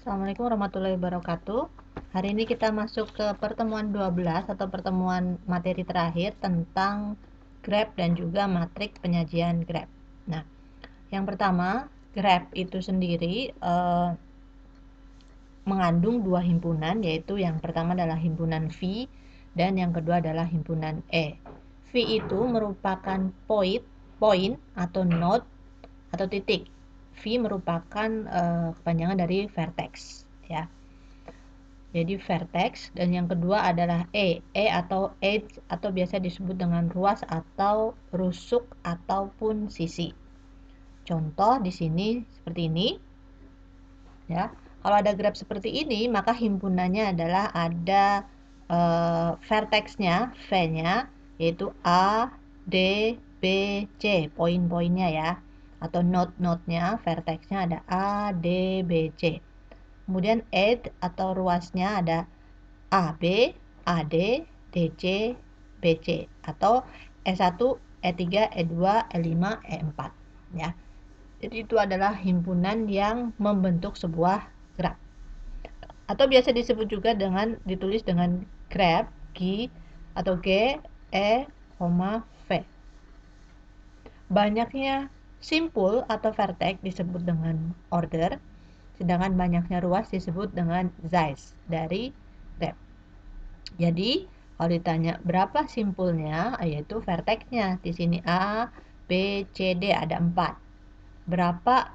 Assalamualaikum warahmatullahi wabarakatuh. Hari ini kita masuk ke pertemuan 12 atau pertemuan materi terakhir tentang graf dan juga matrik penyajian graf. Nah, yang pertama, graf itu sendiri mengandung dua himpunan, yaitu yang pertama adalah himpunan V dan yang kedua adalah himpunan E. V itu merupakan poin atau node atau titik. V merupakan kepanjangan dari vertex, ya. Jadi vertex, dan yang kedua adalah E atau edge atau biasa disebut dengan ruas atau rusuk ataupun sisi. Contoh di sini seperti ini, ya. Kalau ada graf seperti ini, maka himpunannya adalah ada vertexnya, V-nya, yaitu A, D, B, C, poin-poinnya ya, atau node-node-nya, vertexnya ada A, D, B, C. Kemudian edge atau ruasnya ada AB, AD, DC, BC, atau E1, E3, E2, E5, E4, ya. Jadi itu adalah himpunan yang membentuk sebuah graf. Atau biasa disebut juga dengan ditulis dengan graf G atau G, E, V. Banyaknya simpul atau vertex disebut dengan order, sedangkan banyaknya ruas disebut dengan size dari graf. Jadi kalau ditanya berapa simpulnya, yaitu vertexnya. Di sini A, B, C, D ada 4. Berapa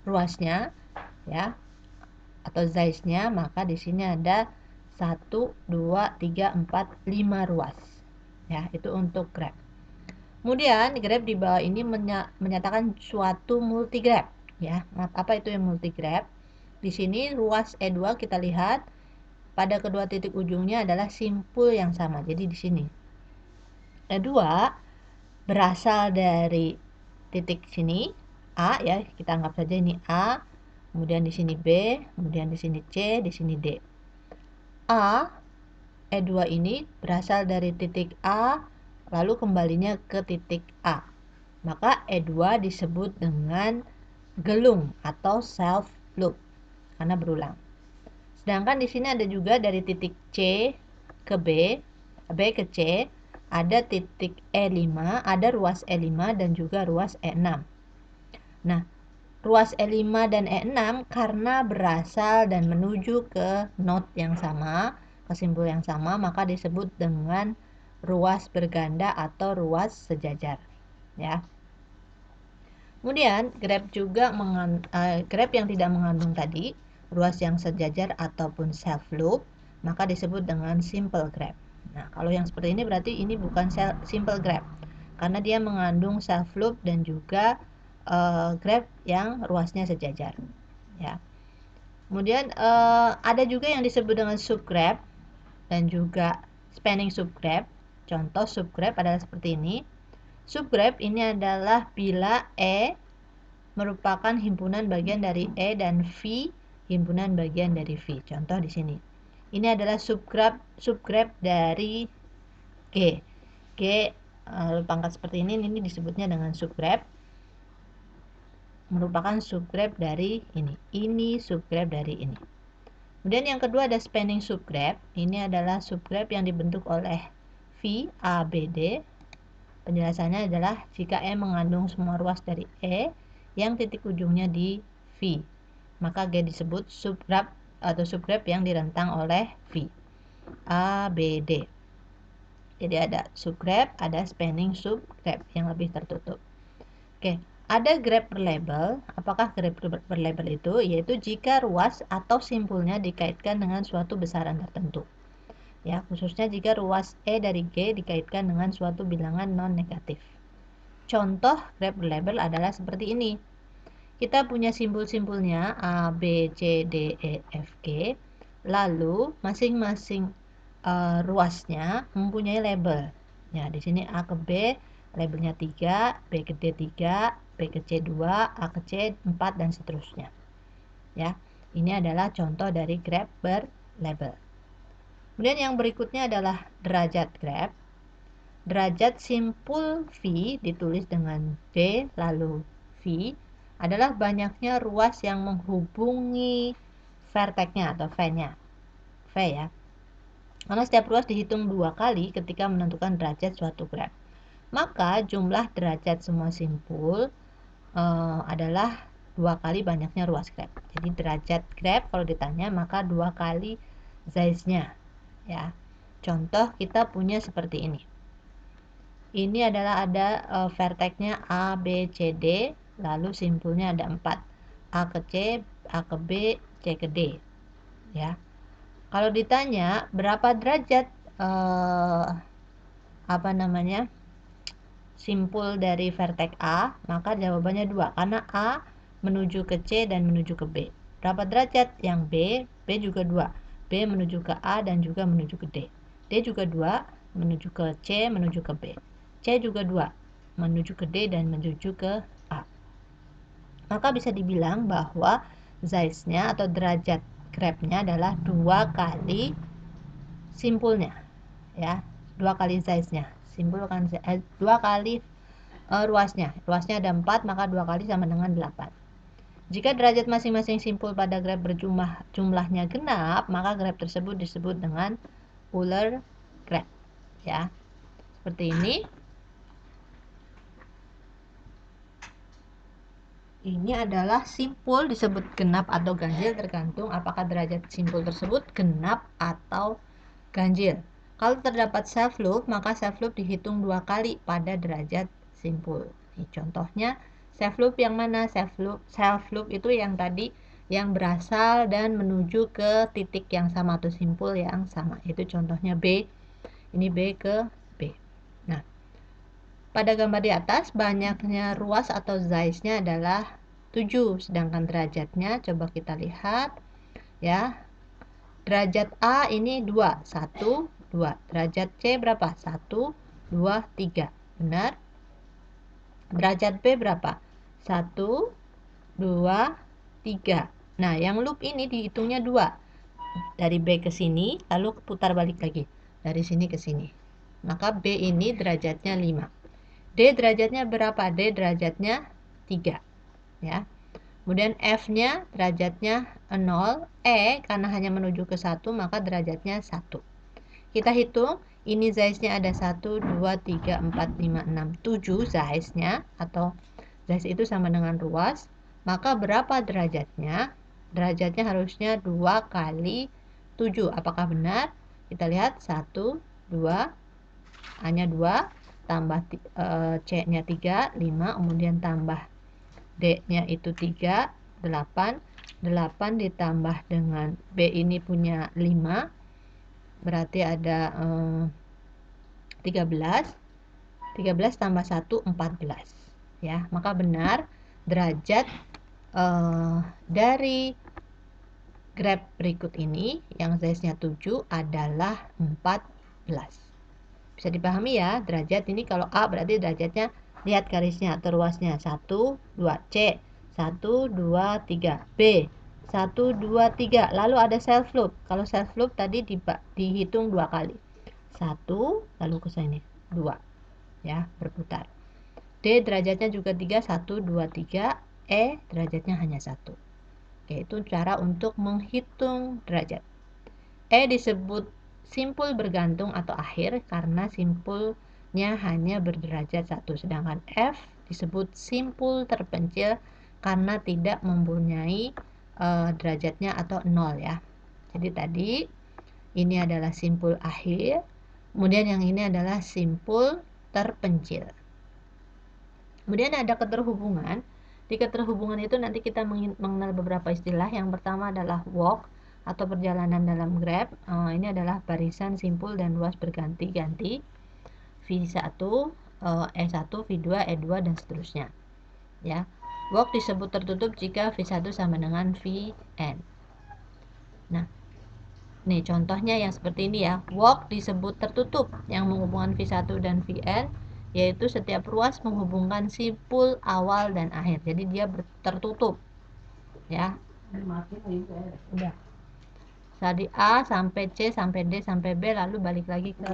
ruasnya, ya, atau size-nya, maka di sini ada 1, 2, 3, 4, 5 ruas. Ya, itu untuk graf. Kemudian graf di bawah ini menyatakan suatu multigraf, ya. Apa itu yang multigraf? Di sini ruas E2 kita lihat pada kedua titik ujungnya adalah simpul yang sama. Jadi di sini E2 berasal dari titik sini A, ya, kita anggap saja ini A, kemudian di sini B, kemudian di sini C, di sini D. A, E2 ini berasal dari titik A, lalu kembalinya ke titik A. Maka E2 disebut dengan gelung atau self loop karena berulang. Sedangkan di sini ada juga dari titik C ke B, B ke C, ada titik E5, ada ruas E5 dan juga ruas E6. Nah, ruas E5 dan E6 karena berasal dan menuju ke node yang sama, ke simpul yang sama, maka disebut dengan ruas berganda atau ruas sejajar, ya. Kemudian graf juga graf yang tidak mengandung tadi ruas yang sejajar ataupun self loop, maka disebut dengan simple graph. Nah, kalau yang seperti ini berarti ini bukan simple graph karena dia mengandung self loop dan juga graph yang ruasnya sejajar, ya. Kemudian ada juga yang disebut dengan subgraph dan juga spanning subgraph. Contoh subgraph adalah seperti ini. Subgraph ini adalah bila E merupakan himpunan bagian dari E dan V himpunan bagian dari V. Contoh di sini. Ini adalah subgraph dari G. G pangkat seperti ini disebutnya dengan subgraph. Merupakan subgraph dari ini. Ini subgraph dari ini. Kemudian yang kedua ada spanning subgraph. Ini adalah subgraph yang dibentuk oleh V, A, B, D. Penjelasannya adalah jika E mengandung semua ruas dari E yang titik ujungnya di V, maka G disebut subgraph atau subgraph yang direntang oleh V. A, B, D. Jadi ada subgraph, ada spanning subgraph yang lebih tertutup. Oke, ada graph berlabel. Apakah graph berlabel itu? Yaitu jika ruas atau simpulnya dikaitkan dengan suatu besaran tertentu. Ya, khususnya jika ruas E dari G dikaitkan dengan suatu bilangan non-negatif. Contoh graph berlabel adalah seperti ini. Kita punya simpul-simpulnya A, B, C, D, E, F, G. Lalu masing-masing ruasnya mempunyai label. Ya, di sini A ke B labelnya 3, B ke D 3, B ke C 2, A ke C 4 dan seterusnya. Ya, ini adalah contoh dari graph berlabel. Kemudian yang berikutnya adalah derajat graph. Derajat simpul V ditulis dengan B lalu V adalah banyaknya ruas yang menghubungi vertexnya atau V-nya. V ya. Karena setiap ruas dihitung 2 kali ketika menentukan derajat suatu graf. Maka jumlah derajat semua simpul adalah 2 kali banyaknya ruas graf. Jadi derajat graf kalau ditanya maka 2 kali size-nya ya. Contoh kita punya seperti ini. Ini adalah ada vertexnya A, B, C, D, lalu simpulnya ada 4. A ke C, A ke B, C ke D. Ya. Kalau ditanya berapa derajat simpul dari vertex A, maka jawabannya 2 karena A menuju ke C dan menuju ke B. Berapa derajat? Yang B, B juga 2. B menuju ke A dan juga menuju ke D. D juga 2 menuju ke C, menuju ke B. C juga 2 menuju ke D dan menuju ke A. Maka bisa dibilang bahwa size-nya atau derajat grafnya adalah 2 kali simpulnya ya, 2 kali size-nya. Simpul kan 2 kali ruasnya ada 4, maka 2 kali sama dengan 8. Jika derajat masing-masing simpul pada graf jumlahnya genap, maka graf tersebut disebut dengan Euler graph ya. Seperti ini. Ini adalah simpul disebut genap atau ganjil tergantung apakah derajat simpul tersebut genap atau ganjil. Kalau terdapat self loop, maka self loop dihitung 2 kali pada derajat simpul. Ini contohnya self loop yang mana? Self loop itu yang tadi yang berasal dan menuju ke titik yang sama atau simpul yang sama. Itu contohnya B. Ini B ke B. Nah, pada gambar di atas, banyaknya ruas atau size-nya adalah 7, sedangkan derajatnya coba kita lihat ya. Derajat A ini 2, 1, 2. Derajat C berapa? 1, 2, 3. Benar? Derajat B berapa? 1, 2, 3. Nah, yang loop ini dihitungnya 2. Dari B ke sini, lalu putar balik lagi. Dari sini ke sini. Maka B ini derajatnya 5. D derajatnya berapa? D derajatnya 3 ya. Kemudian F-nya derajatnya 0, E karena hanya menuju ke 1 maka derajatnya 1. Kita hitung, ini size-nya ada 1, 2, 3, 4, 5, 6, 7 size-nya atau size itu sama dengan ruas. Maka berapa derajatnya? Derajatnya harusnya 2 kali 7. Apakah benar? Kita lihat 1, 2, A-nya 2, tambah C-nya 3, 5, kemudian tambah D-nya itu 3, 8. 8 ditambah dengan B ini punya 5, berarti ada 13. 13 tambah 1, 14. Ya, maka benar derajat dari graf berikut ini yang size-nya 7 adalah 14. Bisa dipahami ya, derajat ini kalau A berarti derajatnya, lihat garisnya atau ruasnya 1, 2, C 1, 2, 3, B 1, 2, 3. Lalu ada self loop. Kalau self loop tadi dihitung 2 kali. 1 lalu ke sini 2 ya, berputar. D derajatnya juga 3, 1, 2, 3. E derajatnya hanya 1. Oke, itu cara untuk menghitung derajat. E disebut simpul bergantung atau akhir karena simpulnya hanya berderajat 1, sedangkan F disebut simpul terpencil karena tidak mempunyai derajatnya atau 0 ya. Jadi tadi ini adalah simpul akhir, kemudian yang ini adalah simpul terpencil. Kemudian ada keterhubungan. Di keterhubungan itu nanti kita mengenal beberapa istilah. Yang pertama adalah walk atau perjalanan dalam graf. Ini adalah barisan simpul dan ruas berganti-ganti, V1, E1, V2, E2 dan seterusnya ya. Walk disebut tertutup jika V1 sama dengan Vn. Nah, nih contohnya yang seperti ini ya. Walk disebut tertutup yang menghubungkan V1 dan Vn, yaitu setiap ruas menghubungkan simpul awal dan akhir. Jadi dia tertutup ya. Udah. Dari A sampai C sampai D sampai B lalu balik lagi ke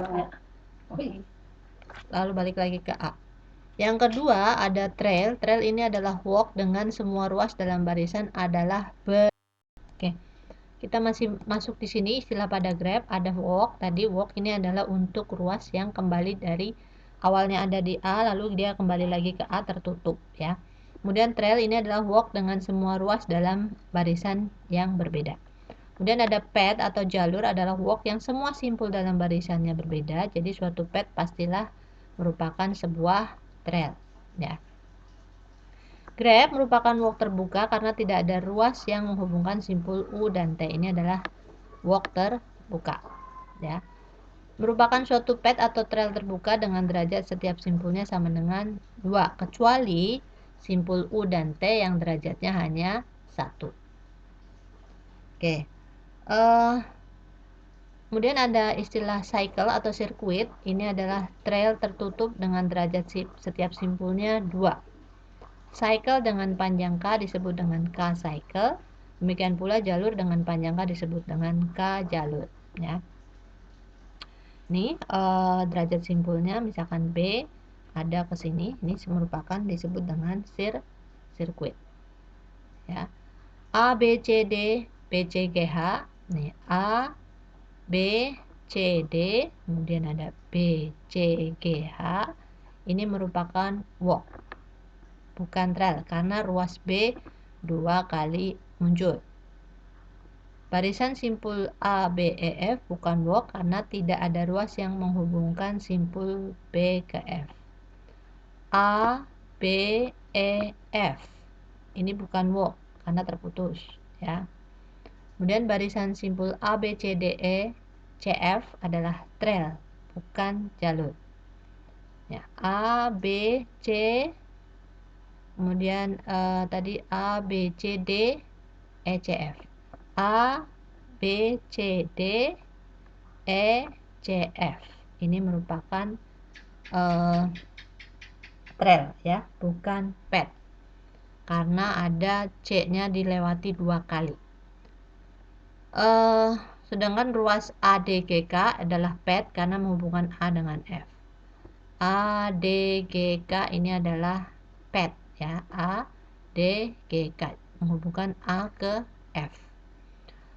A. Yang kedua ada trail. Trail ini adalah walk dengan semua ruas dalam barisan adalah Oke. kita masih masuk di sini istilah pada graph, ada walk. Tadi walk ini adalah untuk ruas yang kembali dari awalnya ada di A lalu dia kembali lagi ke A tertutup ya. Kemudian trail ini adalah walk dengan semua ruas dalam barisan yang berbeda. Kemudian ada path atau jalur adalah walk yang semua simpul dalam barisannya berbeda. Jadi suatu path pastilah merupakan sebuah trail ya. Graph merupakan walk terbuka karena tidak ada ruas yang menghubungkan simpul U dan T. Ini adalah walk terbuka ya. Merupakan suatu path atau trail terbuka dengan derajat setiap simpulnya sama dengan 2 kecuali simpul U dan T yang derajatnya hanya 1. Oke. Kemudian ada istilah cycle atau sirkuit. Ini adalah trail tertutup dengan derajat setiap simpulnya 2. Cycle dengan panjang K disebut dengan K cycle. Demikian pula jalur dengan panjang K disebut dengan K jalur ya. Ini derajat simpulnya misalkan B ada ke sini, ini merupakan disebut dengan sirkuit ya. A B C D B C G H. Nih A B C D, kemudian ada B C G H. Ini merupakan walk, bukan trail karena ruas B 2 kali muncul. Barisan simpul A, B, E, F bukan walk karena tidak ada ruas yang menghubungkan simpul B ke F. A, B, E, F. Ini bukan walk karena terputus ya. Kemudian barisan simpul A, B, C, D, E, C, F adalah trail, bukan jalur. Ya, A, B, C, kemudian tadi A, B, C, D, E, C, F. A, B, C, D, E, C, F. Ini merupakan trail ya, bukan path. Karena ada C-nya dilewati 2 kali. Sedangkan ruas ADGK adalah path karena menghubungkan A dengan F. ADGK ini adalah path ya, ADGK menghubungkan A ke F.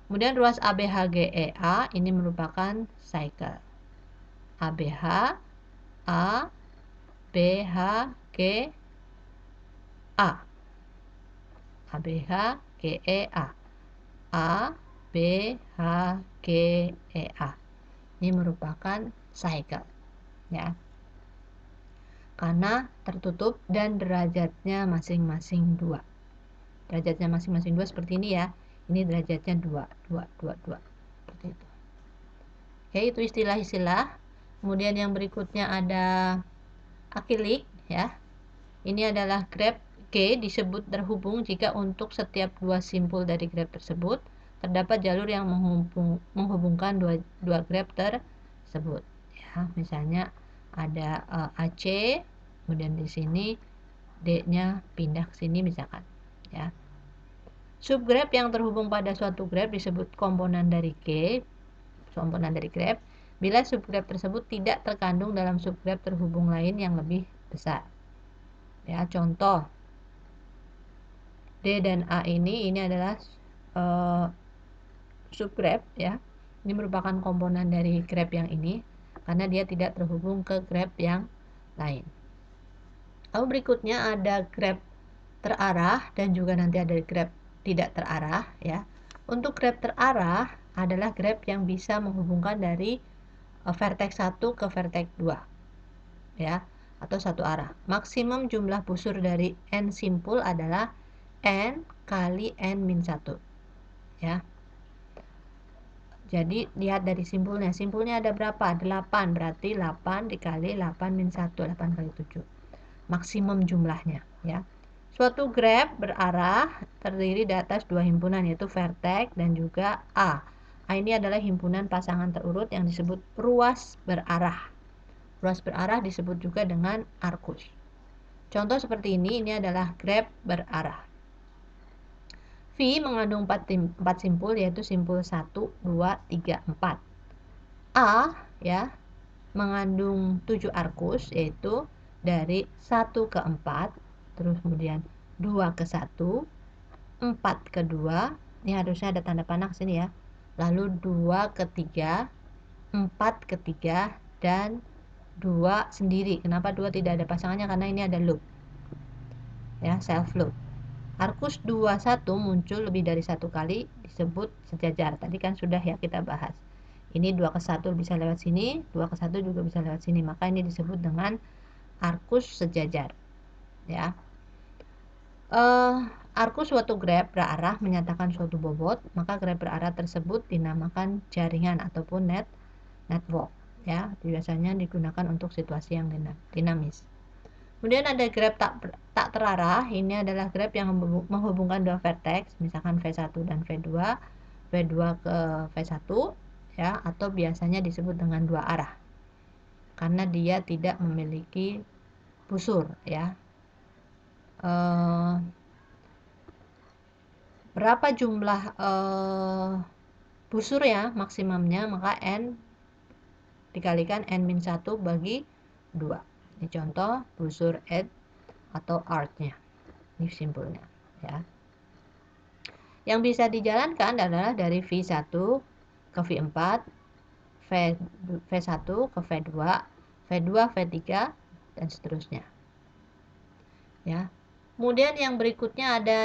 Kemudian ruas ABHGEA ini merupakan cycle. ABH A BH G A ABH GEA A B H G E A. Ini merupakan cycle ya. Karena tertutup dan derajatnya masing-masing 2. Derajatnya masing-masing 2 seperti ini ya. Ini derajatnya 2, 2, 2, 2. Seperti itu. Oke, itu istilah-istilah. Kemudian yang berikutnya ada akilik ya. Ini adalah graph G disebut terhubung jika untuk setiap 2 simpul dari graph tersebut terdapat jalur yang menghubungkan dua graph tersebut ya. Misalnya ada AC, kemudian di sini D-nya pindah ke sini misalkan ya. Subgraph yang terhubung pada suatu graph disebut komponen dari G, komponen dari graph, bila subgraph tersebut tidak terkandung dalam subgraph terhubung lain yang lebih besar. Ya, contoh D dan A ini adalah subgraph ya. Ini merupakan komponen dari graph yang ini karena dia tidak terhubung ke graph yang lain. Lalu berikutnya ada graph terarah dan juga nanti ada graph tidak terarah ya. Untuk graph terarah adalah graph yang bisa menghubungkan dari vertex 1 ke vertex 2 ya, atau satu arah. Maksimum jumlah busur dari n simpul adalah n kali n min 1 ya. Jadi lihat dari simpulnya. Simpulnya ada berapa? 8, berarti 8 dikali 8 min 1, 8 kali 7. Maksimum jumlahnya ya. Suatu graph berarah terdiri di atas 2 himpunan yaitu vertex dan juga A. A ini adalah himpunan pasangan terurut yang disebut ruas berarah. Ruas berarah disebut juga dengan arcus. Contoh seperti ini adalah graph berarah. V mengandung 4 simpul yaitu simpul 1, 2, 3, 4. A ya mengandung 7 arcus yaitu dari 1 ke 4, terus kemudian 2 ke 1, 4 ke 2, Ini harusnya ada tanda panah sini ya. Lalu 2 ke 3, 4 ke 3, dan 2 sendiri. Kenapa 2 tidak ada pasangannya? Karena ini ada loop. Ya, self loop. Arkus 21 muncul lebih dari satu kali, disebut sejajar. Tadi kan sudah ya kita bahas. Ini 2 ke 1 bisa lewat sini, 2 ke 1 juga bisa lewat sini. Maka ini disebut dengan arkus sejajar. Ya. Arkus suatu graf berarah menyatakan suatu bobot, maka graf berarah tersebut dinamakan jaringan ataupun network. Ya, biasanya digunakan untuk situasi yang dinamis. Kemudian ada graf tak terarah. Ini adalah graf yang menghubungkan dua vertex, misalkan V1 dan V2, V2 ke V1, ya, atau biasanya disebut dengan dua arah. Karena dia tidak memiliki busur, ya. Berapa jumlah busur ya maksimumnya, maka N dikalikan N-1 bagi 2. Ini contoh busur edge atau arc-nya. Ini simpulnya ya. Yang bisa dijalankan adalah dari V1 ke V4, V1 ke V2, V2, V3, dan seterusnya. Ya. Kemudian yang berikutnya ada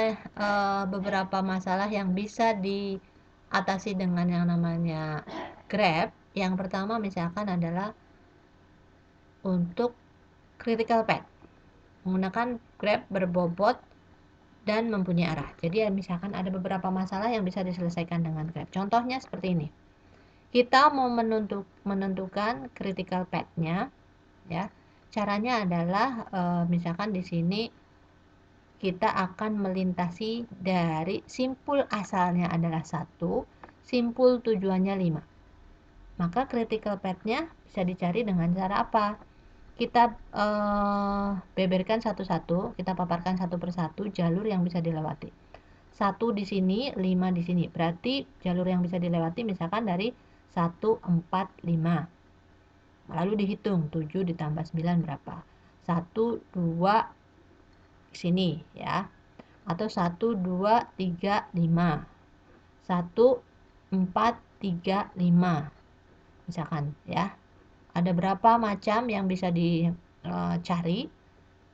beberapa masalah yang bisa diatasi dengan yang namanya grab. Yang pertama misalkan adalah untuk critical path, menggunakan grab berbobot dan mempunyai arah. Jadi misalkan ada beberapa masalah yang bisa diselesaikan dengan grab. Contohnya seperti ini. Kita mau menentukan critical path-nya, ya. Caranya adalah misalkan di sini kita akan melintasi dari simpul asalnya adalah 1, simpul tujuannya 5. Maka critical path-nya bisa dicari dengan cara apa? Kita beberkan satu-satu, kita paparkan satu persatu jalur yang bisa dilewati. 1 di sini, 5 di sini. Berarti jalur yang bisa dilewati misalkan dari 1, 4, 5. Lalu dihitung 7 ditambah 9 berapa? 1, 2 sini ya. Atau 1, 2, 3, 5. 1, 4, 3, 5. Misalkan ya. Ada berapa macam yang bisa dicari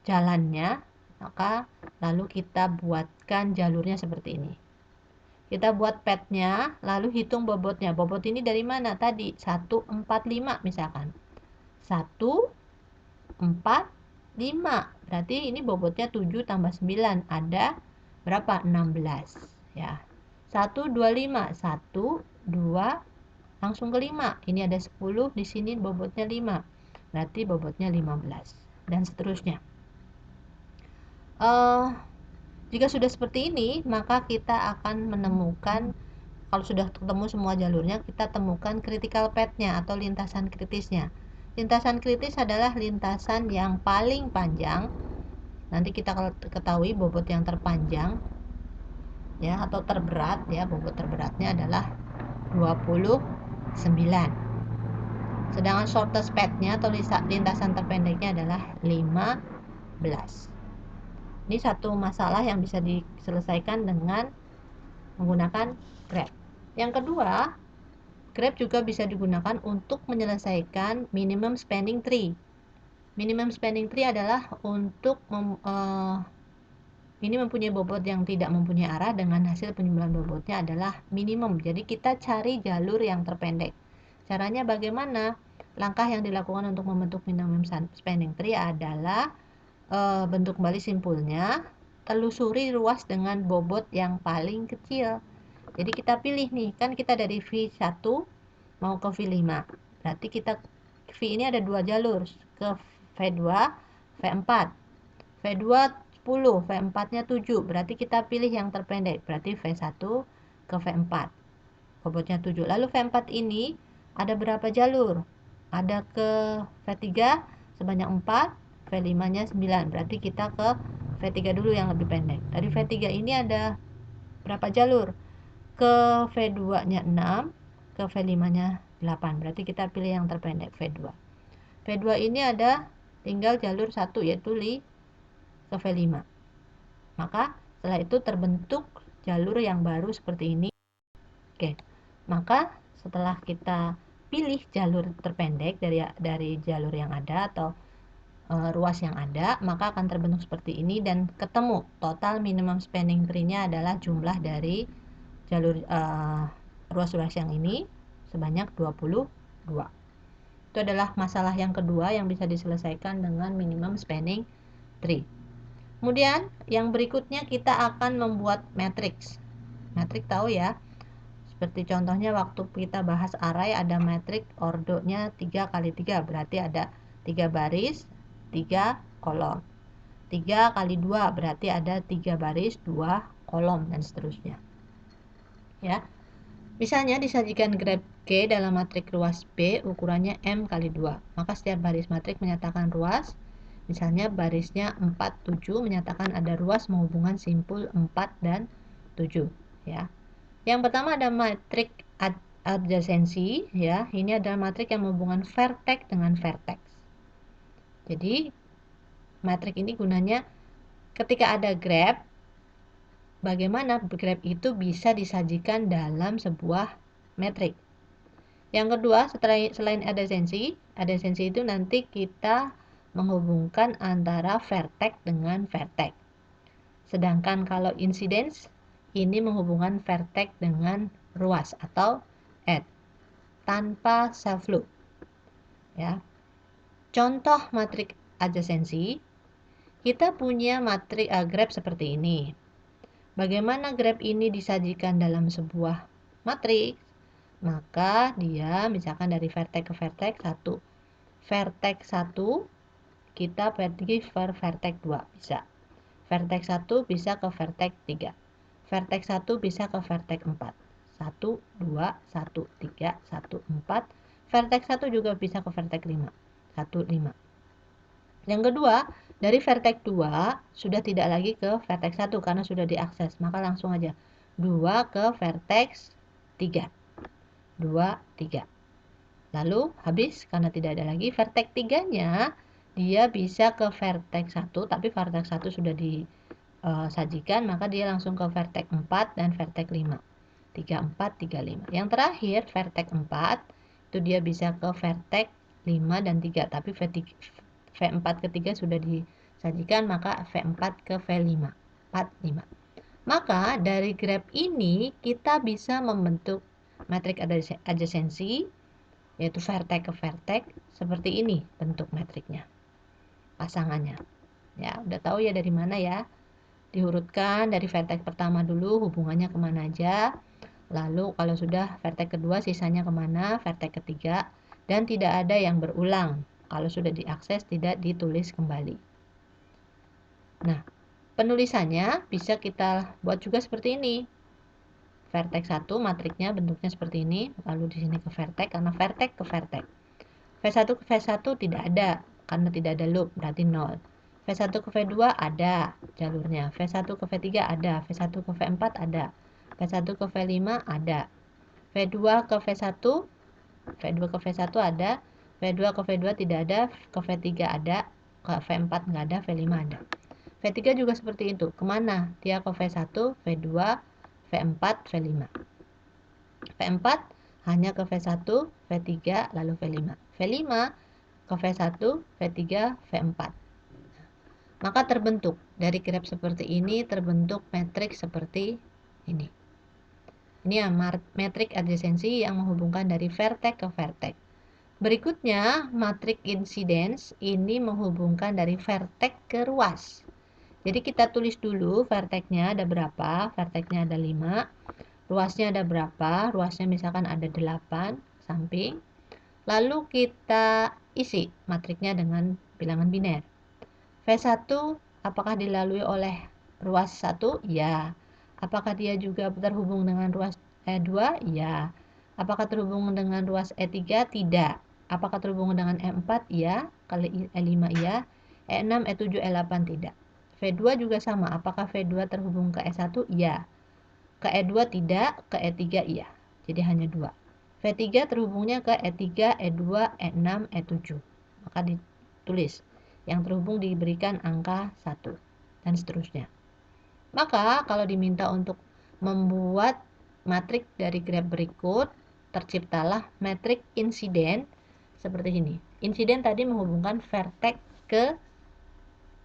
jalannya, maka lalu kita buatkan jalurnya seperti ini. Kita buat path-nya, lalu hitung bobotnya. Bobot ini dari mana tadi? 1, 4, 5 misalkan. 1, 4, 5. Berarti ini bobotnya 7 tambah 9. Ada berapa? 16. Ya. 1, 2, 5. 1, 2, langsung ke 5. Ini ada 10, di sini bobotnya 5. Berarti bobotnya 15. Dan seterusnya. Jika sudah seperti ini, maka kita akan menemukan, kalau sudah ketemu semua jalurnya, kita temukan critical path-nya atau lintasan kritisnya. Lintasan kritis adalah lintasan yang paling panjang. Nanti kita ketahui bobot yang terpanjang ya atau terberat ya, bobot terberatnya adalah 29. Sedangkan shortest path-nya atau lintasan terpendeknya adalah 15. Ini satu masalah yang bisa diselesaikan dengan menggunakan grab. Yang kedua, grab juga bisa digunakan untuk menyelesaikan minimum spanning tree. Minimum spanning tree adalah untuk ini mempunyai bobot yang tidak mempunyai arah, dengan hasil penjumlahan bobotnya adalah minimum. Jadi kita cari jalur yang terpendek. Caranya bagaimana? Langkah yang dilakukan untuk membentuk minimum spanning tree adalah bentuk kembali simpulnya, telusuri ruas dengan bobot yang paling kecil. Jadi kita pilih nih, kan kita dari V1 mau ke V5. Berarti kita V ini ada dua jalur, ke V2, V4. V2 10, V4-nya 7. Berarti kita pilih yang terpendek. Berarti V1 ke V4. Bobotnya 7. Lalu V4 ini ada berapa jalur? Ada ke V3 sebanyak 4, V5-nya 9. Berarti kita ke V3 dulu yang lebih pendek. Dari V3 ini ada berapa jalur? Ke V2-nya 6, ke V5-nya 8. Berarti kita pilih yang terpendek, V2. V2 ini ada tinggal jalur 1, yaitu ke V5. Maka setelah itu terbentuk jalur yang baru seperti ini. Oke, maka setelah kita pilih jalur terpendek dari jalur yang ada atau ruas yang ada, maka akan terbentuk seperti ini dan ketemu total minimum spanning tree-nya adalah jumlah dari jalur ruas-ruas yang ini sebanyak 22. Itu adalah masalah yang kedua yang bisa diselesaikan dengan minimum spanning tree. Kemudian yang berikutnya kita akan membuat matriks. Matriks tahu ya, seperti contohnya waktu kita bahas array ada matriks ordonya 3 kali 3, berarti ada 3 baris 3 kolom. 3 kali 2 berarti ada 3 baris 2 kolom dan seterusnya ya. Misalnya disajikan graf G dalam matriks ruas B ukurannya M kali 2, maka setiap baris matriks menyatakan ruas. Misalnya barisnya 4, 7 menyatakan ada ruas menghubungkan simpul 4 dan 7 ya. Yang pertama ada matriks adjasensi ya. Ini adalah matriks yang menghubungkan vertex dengan vertex. Jadi matriks ini gunanya ketika ada graf, bagaimana graf itu bisa disajikan dalam sebuah matriks. Yang kedua, selain adjasensi itu nanti kita menghubungkan antara vertex dengan vertex. Sedangkan kalau incidence ini menghubungkan vertex dengan ruas atau edge tanpa self loop. Ya. Contoh matriks adjasensi, kita punya matriks graf seperti ini. Bagaimana graf ini disajikan dalam sebuah matriks? Maka dia misalkan dari vertex ke vertex 1. Vertex 1 kita pergi ke vertex 2 bisa. Vertex 1 bisa ke vertex 3. Vertex 1 bisa ke vertex 4. 1, 2, 1, 3, 1, 4. Vertex 1 juga bisa ke vertex 5. 1, 5. Yang kedua, dari vertex 2 sudah tidak lagi ke vertex 1 karena sudah diakses. Maka langsung aja 2 ke vertex 3. 2, 3. Lalu habis karena tidak ada lagi vertex 3-nya, dia bisa ke vertex 1, tapi vertex 1 sudah disajikan, maka dia langsung ke vertex 4 dan vertex 5. 3, 4, 3, 5. Yang terakhir vertex 4 itu dia bisa ke vertex 5 dan 3, tapi V4 ketiga sudah disajikan, maka V4 ke V5. 4, 5. Maka dari graf ini kita bisa membentuk matriks adjasensi, yaitu vertex ke vertex, seperti ini bentuk matriksnya, pasangannya. Ya, udah tahu ya dari mana ya. Diurutkan dari vertex pertama dulu hubungannya kemana aja. Lalu kalau sudah vertex kedua sisanya kemana, vertex ketiga, dan tidak ada yang berulang. Kalau sudah diakses tidak ditulis kembali. Nah, penulisannya bisa kita buat juga seperti ini. Vertex 1 matriksnya bentuknya seperti ini, lalu di sini ke vertex karena vertex ke vertex. V1 ke V1 tidak ada karena tidak ada loop, berarti 0. V1 ke V2 ada jalurnya, V1 ke V3 ada, V1 ke V4 ada, V1 ke V5 ada, V2 ke V1, V2 ke V1 ada, V2 ke V2 tidak ada, ke V3 ada, ke V4 nggak ada, V5 ada. V3 juga seperti itu, kemana? Dia ke V1, V2, V4, V5. V4 hanya ke V1, V3, lalu V5. V5 ke V1, V3, V4. Maka terbentuk dari graf seperti ini, terbentuk matriks seperti ini. Ini ya matriks adjasensi yang menghubungkan dari vertex ke vertex. Berikutnya, matriks incidence ini menghubungkan dari vertex ke ruas. Jadi kita tulis dulu vertexnya ada berapa, vertexnya ada 5, ruasnya ada berapa, ruasnya misalkan ada 8 samping. Lalu kita isi matriksnya dengan bilangan biner. V1 apakah dilalui oleh ruas 1? Ya. Apakah dia juga terhubung dengan ruas E2? Ya. Apakah terhubung dengan ruas E3? Tidak. Apakah terhubung dengan E4? Ya. Kali E5 ya. E6, E7, E8 tidak. V2 juga sama. Apakah V2 terhubung ke E1? Ya. Ke E2 tidak, ke E3 iya. Jadi hanya 2. V3 terhubungnya ke E3, E2, E6, E7. Maka ditulis. Yang terhubung diberikan angka 1 dan seterusnya. Maka kalau diminta untuk membuat matriks dari grab berikut, terciptalah matriks insiden seperti ini. Insiden tadi menghubungkan vertex ke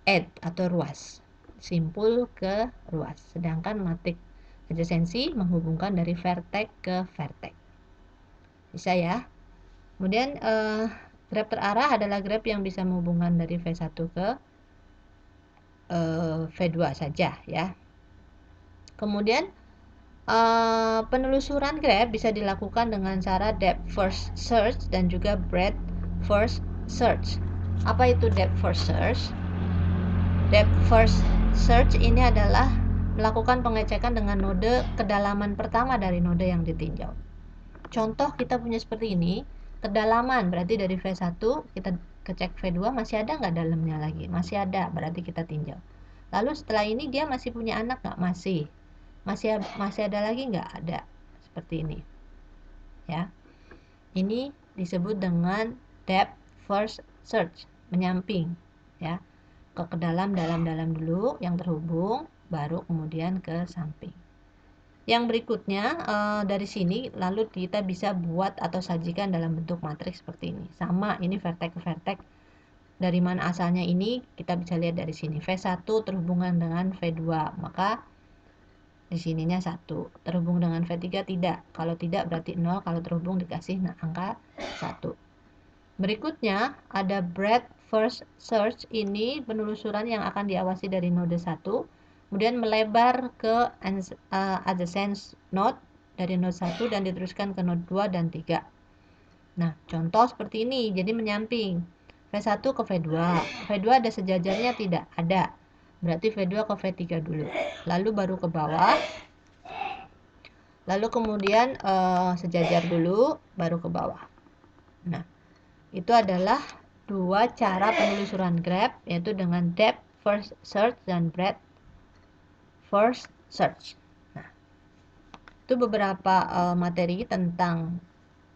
edge atau ruas, simpul ke ruas. Sedangkan matriks adjacency menghubungkan dari vertex ke vertex. Bisa ya. Kemudian graf terarah adalah graf yang bisa menghubungkan dari V1 ke V2 saja ya. Kemudian penelusuran graf bisa dilakukan dengan cara depth first search dan juga breadth first search. Apa itu depth first search? Depth first search ini adalah melakukan pengecekan dengan node kedalaman pertama dari node yang ditinjau. Contoh kita punya seperti ini, kedalaman berarti dari V1 kita cek V2 masih ada nggak dalamnya lagi? Masih ada, berarti kita tinjau. Lalu setelah ini dia masih punya anak nggak? Masih ada lagi nggak? Ada. Seperti ini. Ya. Ini disebut dengan depth first search, menyamping ya. Ke dalam dulu yang terhubung, baru kemudian ke samping. Yang berikutnya dari sini lalu kita bisa buat atau sajikan dalam bentuk matriks seperti ini. Sama, ini vertex ke vertex. Dari mana asalnya ini kita bisa lihat dari sini. V1 terhubungan dengan V2, maka di sininya 1. Terhubung dengan V3 tidak. Kalau tidak berarti 0, kalau terhubung dikasih angka 1. Berikutnya ada breadth first search, ini penelusuran yang akan diawasi dari node 1. Kemudian melebar ke adjacent node dari node 1 dan diteruskan ke node 2 dan 3. Nah, contoh seperti ini, jadi menyamping. V1 ke V2. V2 ada sejajarnya? Tidak ada. Berarti V2 ke V3 dulu. Lalu baru ke bawah. Lalu kemudian sejajar dulu, baru ke bawah. Nah, itu adalah dua cara penelusuran graf, yaitu dengan depth first search dan breadth first search. Nah, itu beberapa materi tentang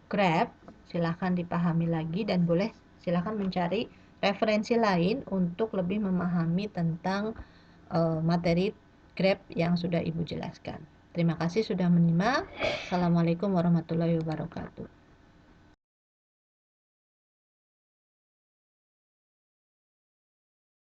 graf. Silahkan dipahami lagi dan boleh silahkan mencari referensi lain untuk lebih memahami tentang materi graf yang sudah Ibu jelaskan. Terima kasih sudah menyimak. Assalamualaikum warahmatullahi wabarakatuh.